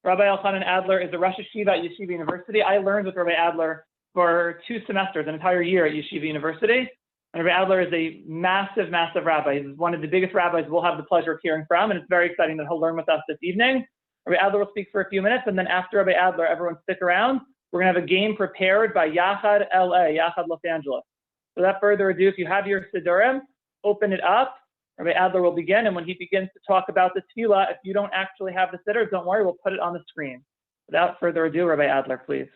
Rabbi Elchanan Adler is a Rosh Yeshiva at Yeshiva University. I learned with Rabbi Adler for 2 semesters, an entire year at Yeshiva University. And Rabbi Adler is a massive, massive rabbi. He's one of the biggest rabbis we'll have the pleasure of hearing from, and it's very exciting that he'll learn with us this evening. Rabbi Adler will speak for a few minutes, and then after Rabbi Adler, everyone stick around. We're going to have a game prepared by Yachad LA, Yachad Los Angeles. So without further ado, if you have your Siddurim, open it up. Rabbi Adler will begin, and when he begins to talk about the tefillah, if you don't actually have the Siddur, don't worry, we'll put it on the screen. Without further ado, Rabbi Adler, please.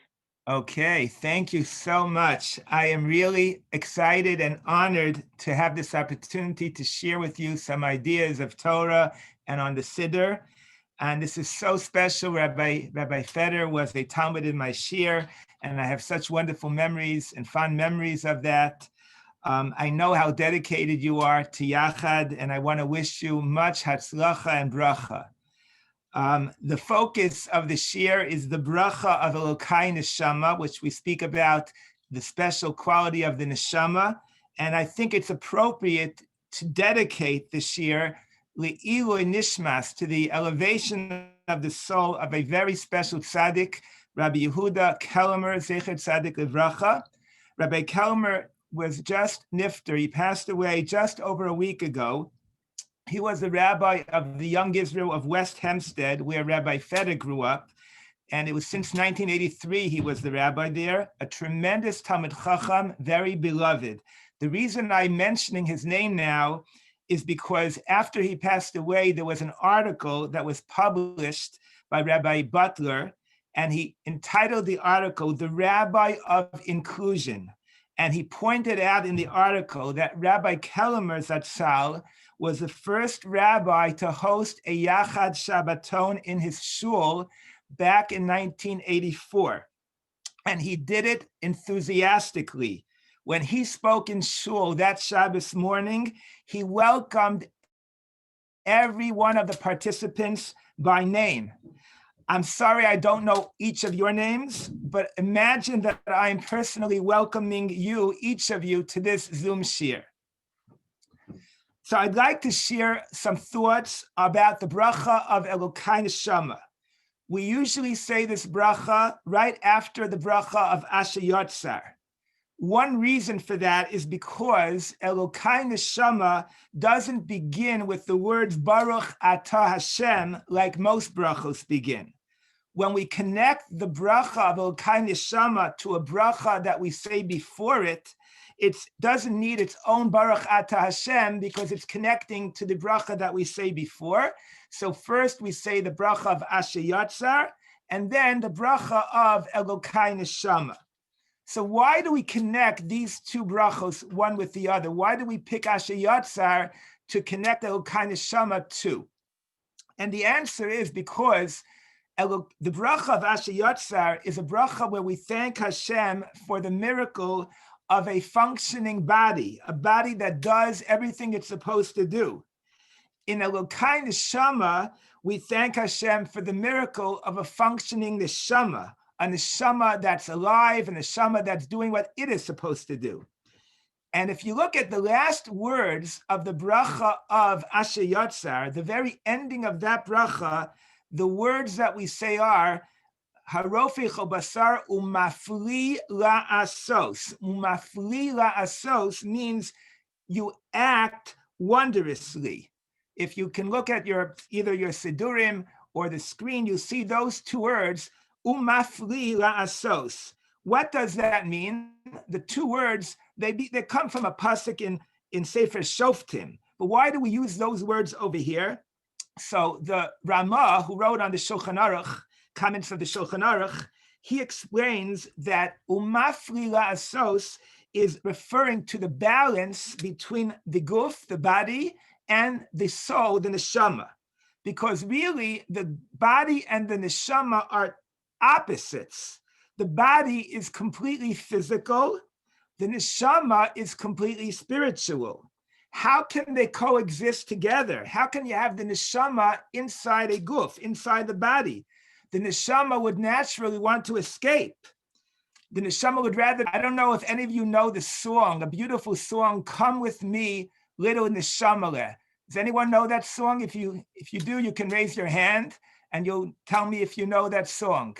Okay, thank you so much. I am really excited and honored to have this opportunity to share with you some ideas of Torah and on the Siddur. And this is so special. Rabbi Feder was a Talmud in my shir, and I have such wonderful memories and fond memories of that. I know how dedicated you are to Yachad, and I want to wish you much hatzlacha and bracha. The focus of the shir is the bracha of Elokei Neshoma, which we speak about the special quality of the Neshoma. And I think it's appropriate to dedicate the shir Le'ilui Nishmas, to the elevation of the soul of a very special tzaddik, Rabbi Yehuda Kelmer, Zecher Tzaddik Livracha. Rabbi Kelmer was just nifter. He passed away just over a week ago. He was the rabbi of the Young Israel of West Hempstead, where Rabbi Feder grew up. And it was since 1983 he was the rabbi there, a tremendous Talmid Chacham, very beloved. The reason I'm mentioning his name now is because after he passed away, there was an article that was published by Rabbi Adler, and he entitled the article, "The Rabbi of Inclusion." And he pointed out in the article that Rabbi Kelmer Zatzal was the first rabbi to host a Yachad Shabbaton in his shul back in 1984. And he did it enthusiastically. When he spoke in shul that Shabbos morning, he welcomed every one of the participants by name. I'm sorry I don't know each of your names, but imagine that I'm personally welcoming you, each of you, to this Zoom shir. So I'd like to share some thoughts about the bracha of Elokei Neshoma. We usually say this bracha right after the bracha of Yatzar. One reason for that is because Elokei Neshoma doesn't begin with the words Baruch Atah Hashem like most brachos begin. When we connect the bracha of Elokei Neshoma to a bracha that we say before it, it doesn't need its own Baruch Atah Hashem because it's connecting to the bracha that we say before. So first we say the bracha of Yatzar, and then the bracha of Elokei Neshoma. So why do we connect these two brachos one with the other? Why do we pick Yatzar to connect Elokei Neshoma to? And the answer is because the bracha of Yatzar is a bracha where we thank Hashem for the miracle of a functioning body, a body that does everything it's supposed to do. In Elokei Neshoma, we thank Hashem for the miracle of a functioning neshama, a neshama that's alive, a neshama that's doing what it is supposed to do. And if you look at the last words of the bracha of Yatzar, the very ending of that bracha, the words that we say are, Harofi basar umafli la'asos. Umafli la'asos means you act wondrously. If you can look at either your Siddurim or the screen, you see those two words, umafli la'asos. What does that mean? The two words, they come from a pasuk in Sefer Shoftim. But why do we use those words over here? So the Ramah, who wrote on the Shulchan Aruch, comments of the Shulchan Aruch, he explains that umafli la'asos is referring to the balance between the guf, the body, and the soul, the neshama. Because really, the body and the neshama are opposites. The body is completely physical. The neshama is completely spiritual. How can they coexist together? How can you have the neshama inside a guf, inside the body? The neshama would naturally want to escape. The neshama would rather, I don't know if any of you know the song, a beautiful song, Come With Me, Little Neshamale. Does anyone know that song? If you do, you can raise your hand. and you'll tell me if you know that song.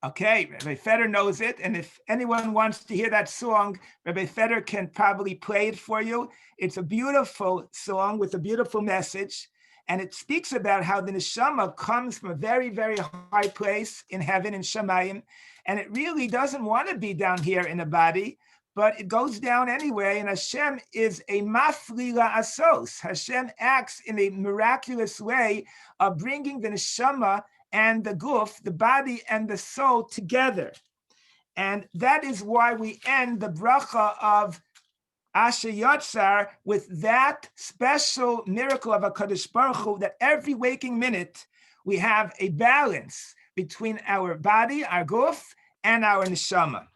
Okay, Rabbi Feder knows it, and if anyone wants to hear that song, Rabbi Feder can probably play it for you. It's a beautiful song with a beautiful message, and it speaks about how the neshama comes from a very, very high place in heaven, in Shamayim, and it really doesn't want to be down here in a body, but it goes down anyway, and Hashem is a maflila asos. Hashem acts in a miraculous way of bringing the neshama and the guf, the body and the soul together. And that is why we end the bracha of Asher Yatzar with that special miracle of HaKadosh Baruch Hu, that every waking minute we have a balance between our body, our guf, and our neshama.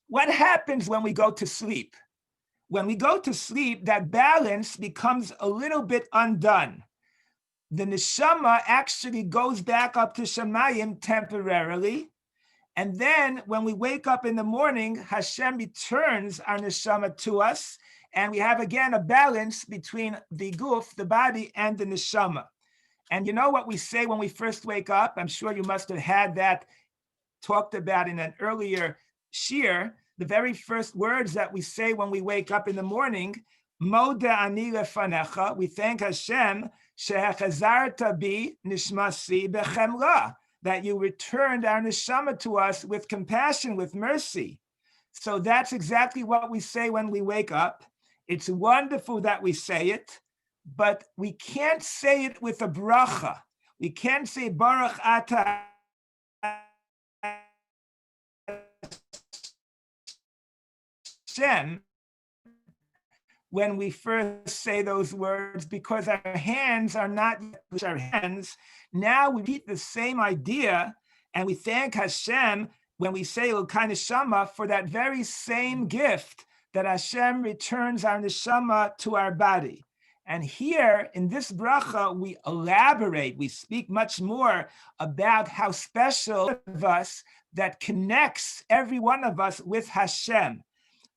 What happens when we go to sleep? When we go to sleep, that balance becomes a little bit undone. The neshama actually goes back up to Shamayim temporarily. And then when we wake up in the morning, Hashem returns our neshama to us. And we have again a balance between the guf, the body, and the neshama. And you know what we say when we first wake up? I'm sure you must have had that talked about in an earlier shir. The very first words that we say when we wake up in the morning, Moda ani lefanecha, we thank Hashem, shehechazarta bi nishmasi bechemra, that you returned our neshama to us with compassion, with mercy. So that's exactly what we say when we wake up. It's wonderful that we say it, but we can't say it with a bracha. We can't say Baruch Ata Hashem when we first say those words, because our hands are not our hands. Now we repeat the same idea, and we thank Hashem when we say Elokei Neshoma for that very same gift that Hashem returns our neshama to our body. And here in this bracha, we elaborate, we speak much more about how special of us that connects every one of us with Hashem.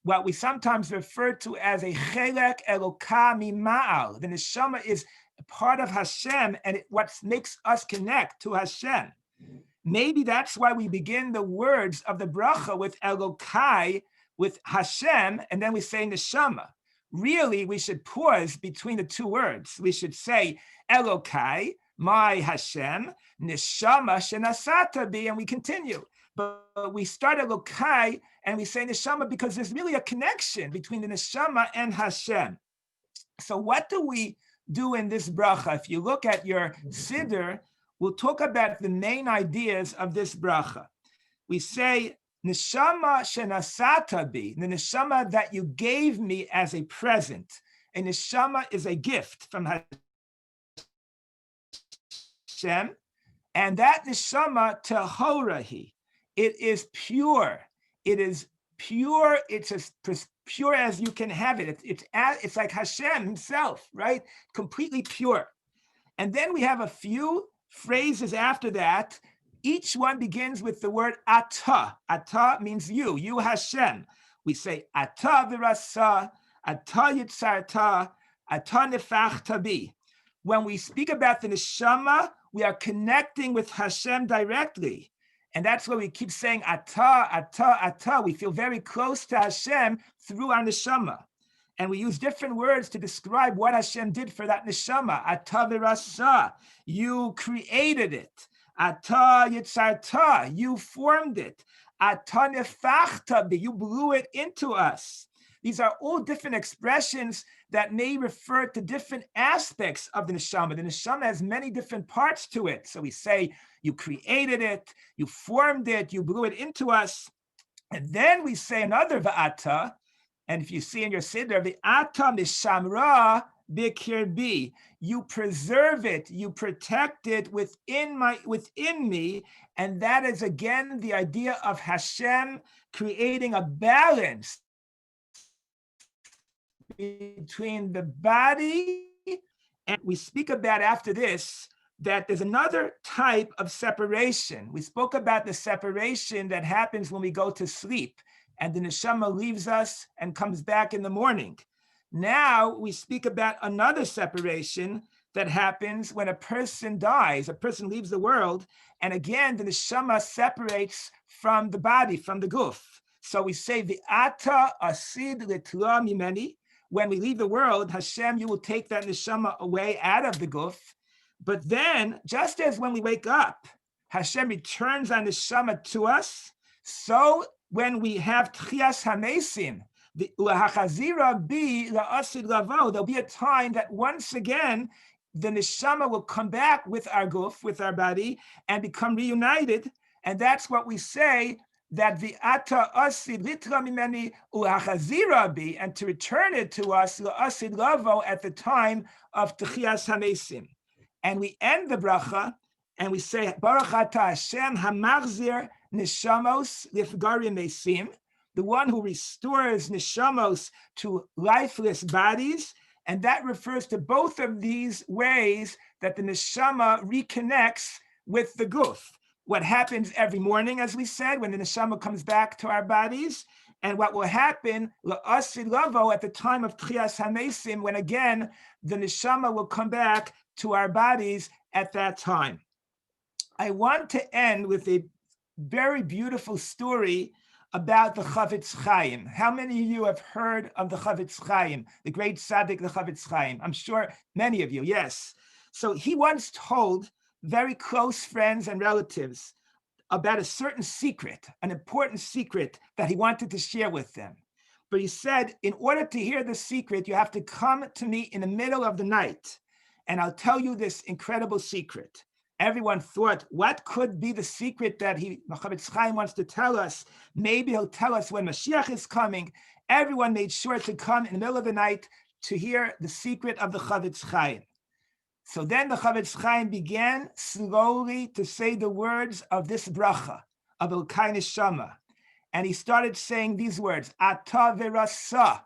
What we sometimes refer to as a chelek Elokei mima'al. The neshama is a part of Hashem, and what makes us connect to Hashem. Maybe that's why we begin the words of the bracha with Elokei, with Hashem, and then we say neshama. Really, we should pause between the two words. We should say Elokei, my Hashem, neshama shenasata bi, and we continue. But we start Elokei and we say neshama because there's really a connection between the neshama and Hashem. So what do we do in this bracha? If you look at your Siddur, we'll talk about the main ideas of this bracha. We say neshama shenasata bi, the neshama that you gave me as a present. A neshama is a gift from Hashem, and that neshama tehorahi. It is pure. It is pure. It's as pure as you can have it. It's like Hashem himself, right? Completely pure. And then we have a few phrases after that. Each one begins with the word ata. Ata means you Hashem. We say ata v'rasa, ata yitzarta, ata nefachta bi. When we speak about the neshama, we are connecting with Hashem directly. And that's why we keep saying ata, ata, ata. We feel very close to Hashem through our neshama. And we use different words to describe what Hashem did for that neshama. Ata v'rasa, you created it. Ata yitzarta, you formed it. Ata nefachta bi, you blew it into us. These are all different expressions that may refer to different aspects of the neshama. The neshama has many different parts to it. So we say, you created it, you formed it, you blew it into us. And then we say another va'ata, and if you see in your Siddur, va'ata mishamra bikirbi, you preserve it, you protect it within me, and that is again the idea of Hashem creating a balance between the body, and we speak about after this that there's another type of separation. We spoke about the separation that happens when we go to sleep and the neshama leaves us and comes back in the morning. Now we speak about another separation that happens when a person dies, a person leaves the world, and again, the neshama separates from the body, from the guf. So we say, the ata asid litla mimeni. When we leave the world, Hashem, you will take that neshama away out of the guf. But then, just as when we wake up, Hashem returns our neshama to us, so when we have tchias hamesim, there'll be a time that once again, the neshama will come back with our guf, with our body, and become reunited. And that's what we say, that the ata asid litra mimeni ulachazira bi, and to return it to us, la'asid lavo, at the time of tchias hamesim. And we end the bracha, and we say, Baruch ata Hashem hamachzir neshamos lifgarim mesim, the one who restores neshamos to lifeless bodies. And that refers to both of these ways that the neshama reconnects with the guf. What happens every morning, as we said, when the neshama comes back to our bodies, and what will happen la'asid lavo at the time of tchias hamesim, when again the neshama will come back to our bodies at that time. I want to end with a very beautiful story about the Chavetz Chaim. How many of you have heard of the Chavetz Chaim, the great tzaddik, the Chavetz Chaim? I'm sure many of you, yes. So he once told very close friends and relatives about a certain secret, an important secret that he wanted to share with them. But he said, in order to hear the secret, you have to come to me in the middle of the night, and I'll tell you this incredible secret. Everyone thought, what could be the secret that Chavetz Chaim wants to tell us? Maybe he'll tell us when Mashiach is coming. Everyone made sure to come in the middle of the night to hear the secret of the Chavetz Chaim. So then the Chavetz Chaim began slowly to say the words of this bracha, of Elokei Neshoma. And he started saying these words, Ata verasa,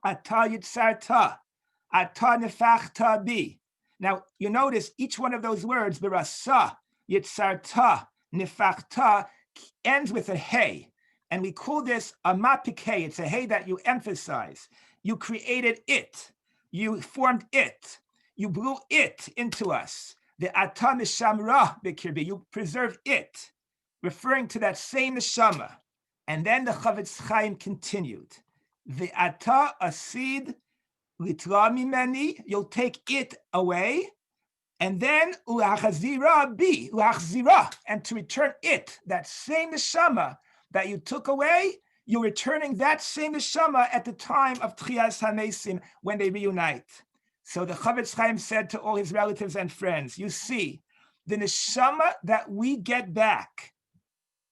Ata Yatzar, Ata nefachta bi. Now, you notice each one of those words, berasa, yitzarta, nefachta, ends with a hey. And we call this a mapikei. It's a hey that you emphasize. You created it. You formed it. You blew it into us. The ata mishamra bekirbi. You preserve it, referring to that same neshama. And then the Chavetz Chaim continued. The ata asid litla mimeni, you'll take it away, and then ulachazira bi, ulachzira, and to return it, that same neshama that you took away, you're returning that same neshama at the time of tchias hamesim, when they reunite. So the Chavetz Chaim said to all his relatives and friends, you see, the neshama that we get back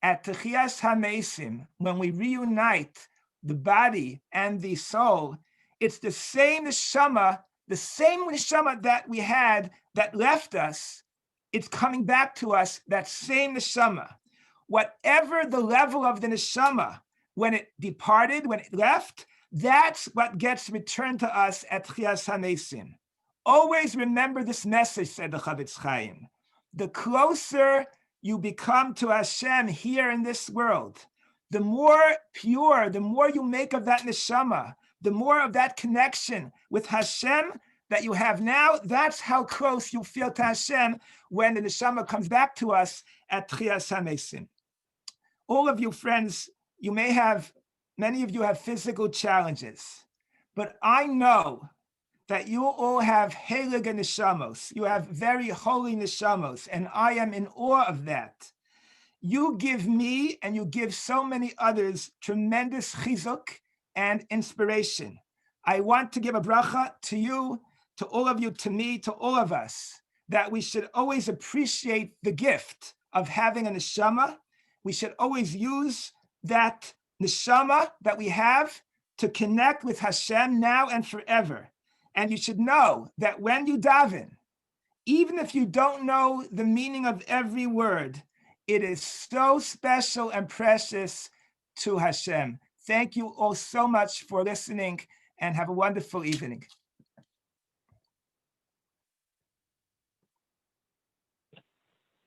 at tchias hamesim, when we reunite the body and the soul, it's the same neshama that we had that left us. It's coming back to us, that same neshama. Whatever the level of the neshama, when it departed, when it left, that's what gets returned to us at tchias hamesim. Always remember this message, said the Chavetz Chaim. The closer you become to Hashem here in this world, the more pure, the more you make of that neshama, the more of that connection with Hashem that you have now, that's how close you feel to Hashem when the neshama comes back to us at tchias hamesim. All of you friends, many of you have physical challenges, but I know that you all have heilige neshamos. You have very holy neshamos, and I am in awe of that. You give me, and you give so many others, tremendous chizuk and inspiration. I want to give a bracha to you, to all of you, to me, to all of us, that we should always appreciate the gift of having a neshama. We should always use that neshama that we have to connect with Hashem now and forever. And you should know that when you daven, even if you don't know the meaning of every word, it is so special and precious to Hashem. Thank you all so much for listening, and have a wonderful evening.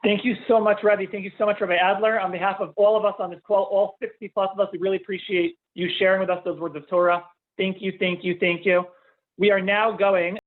Thank you so much, Rabbi. Thank you so much, Rabbi Adler. On behalf of all of us on this call, all 60 plus of us, we really appreciate you sharing with us those words of Torah. Thank you, thank you, thank you. We are now going